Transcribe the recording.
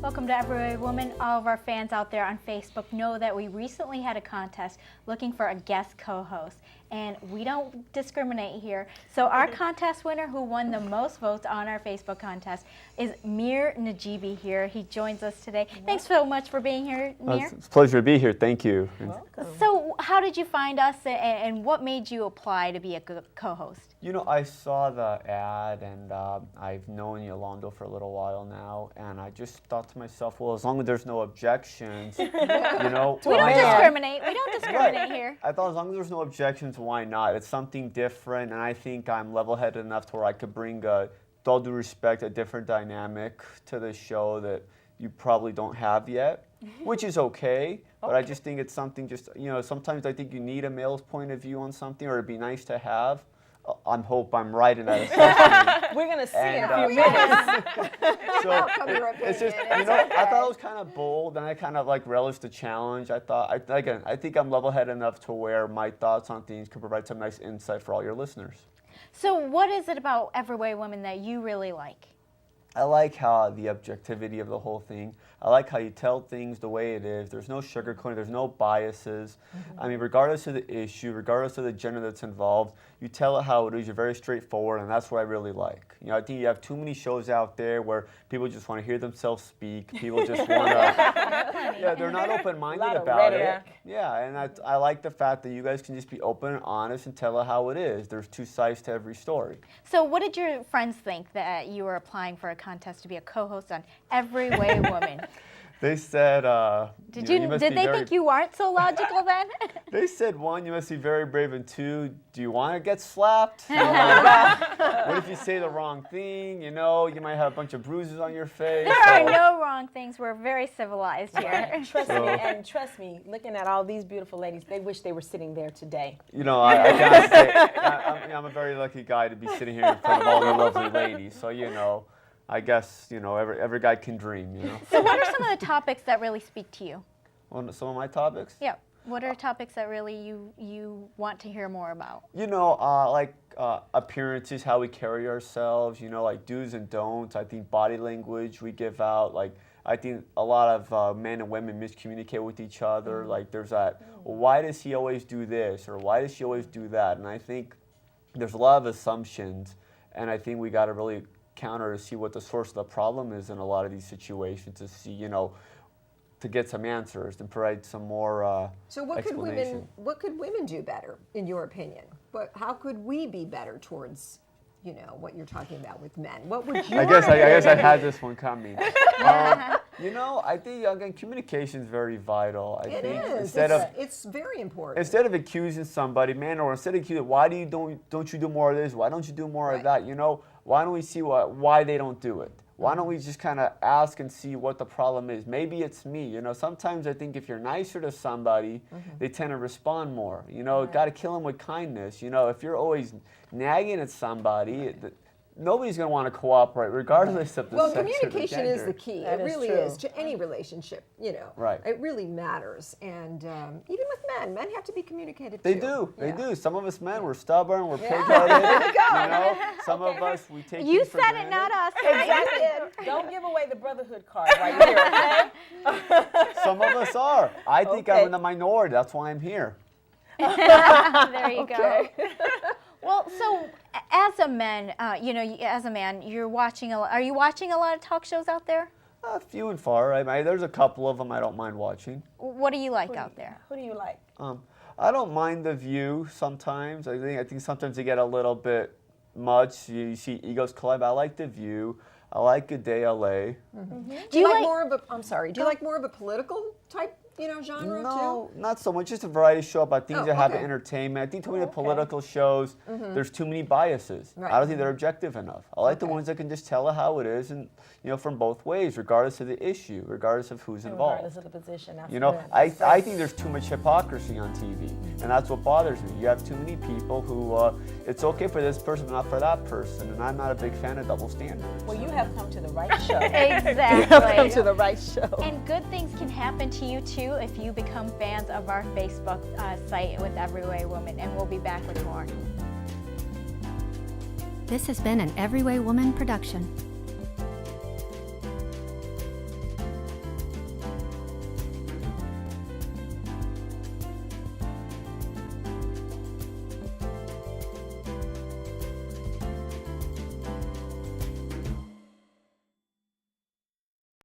Welcome to Everywhere Woman. All of our fans out there on Facebook know that we recently had a contest looking for a guest co-host, and we don't discriminate here. So our contest winner who won the most votes on our Facebook contest is Mir Najibi here. He joins us today. Thanks so much for being here, Mir. It's a pleasure to be here. Thank you. Welcome. So how did you find us, and what made you apply to be a co-host? You know, I saw the ad, and I've known Yolando for a little while now, and I just thought to myself, well, as long as there's no objections, you know. We don't discriminate. We don't discriminate here. I thought as long as there's no objections, why not? It's something different, and I think I'm level-headed enough to where I could bring, with all due respect, a different dynamic to the show that you probably don't have yet, which is okay. But I just think it's something sometimes I think you need a male's point of view on something, or it'd be nice to have. I hope I'm right in that assessment. We're going to see in a few minutes. So it's just, I thought it was kind of bold, and I kind of relished the challenge. I think I'm level-headed enough to where my thoughts on things could provide some nice insight for all your listeners. So what is it about Everywhere Woman that you really like? I like how the objectivity of the whole thing. I like how you tell things the way it is. There's no sugarcoating. There's no biases. I mean, regardless of the issue, regardless of the gender that's involved, you tell it how it is. You're very straightforward, and that's what I really like. You know, I think you have too many shows out there where people just want to hear themselves speak. People just want to, they're not open-minded about it. Yeah, and I like the fact that you guys can just be open and honest and tell it how it is. There's two sides to every story. So what did your friends think that you were applying for a contest to be a co-host on Everywhere Woman? They said, did they think you weren't so logical then? They said, one, you must be very brave, and two, do you want to get slapped? What if you say the wrong thing? You know, you might have a bunch of bruises on your face. There are no wrong things. We're very civilized here. Trust me, looking at all these beautiful ladies, they wish they were sitting there today. You know, I gotta say, I'm a very lucky guy to be sitting here in front of all the lovely ladies. So, you know, I guess, you know, every guy can dream, you know. So what are some of the topics that really speak to you? Well, some of my topics? Yeah. What are topics that really you want to hear more about? You know, appearances, how we carry ourselves, you know, like do's and don'ts. I think body language we give out, I think a lot of men and women miscommunicate with each other. Like there's that, well, why does he always do this? Or why does she always do that? And I think there's a lot of assumptions, and I think we got to really counter to see what the source of the problem is in a lot of these situations, to see, you know, to get some answers and provide some more So what could women do better, in your opinion? How could we be better towards, you know, what you're talking about with men? What would you? I guess I had this one coming. You know, I think again, communication is very vital. It is. It's very important. Instead of accusing somebody, instead of accusing, why don't you do more of this? Why don't you do more of that? You know, why don't we see why they don't do it? Why don't we just kind of ask and see what the problem is? Maybe it's me. You know, sometimes I think if you're nicer to somebody, they tend to respond more. You know, got to kill them with kindness. You know, if you're always nagging at somebody, nobody's going to want to cooperate, regardless of the sex or the communication gender. is the key. It really is to any relationship. You know, right? It really matters, and even with men have to be communicated. They do. They do. Some of us men, we're stubborn, we're pig-headed. You know, some of us we take. You for said granted. it, not us. Exactly. Don't give away the brotherhood card right here, okay? Some of us are. I think I'm in the minority. That's why I'm here. There you go. Well, so as a man, you're watching are you watching a lot of talk shows out there? Few and far. There's a couple of them I don't mind watching. What do you like out there? Who do you like? I don't mind The View sometimes. I think sometimes they get a little bit much. You see egos collide. But I like The View. I like Good Day LA. Do you like more of a? I'm sorry. Do you like more of a political type? Genre no, not so much. Just a variety show about things that have entertainment. I think too many political shows, there's too many biases. Right. I don't think they're objective enough. I like the ones that can just tell it how it is, and from both ways, regardless of the issue, regardless of who's involved. Regardless of the position. I think there's too much hypocrisy on TV, and that's what bothers me. You have too many people who, it's okay for this person, but not for that person, and I'm not a big fan of double standards. Well, you have come to the right show. Exactly. You have come to the right show. And good things can happen to you too if you become fans of our Facebook site with Everywhere Woman, and we'll be back with more. This has been an Everywhere Woman production.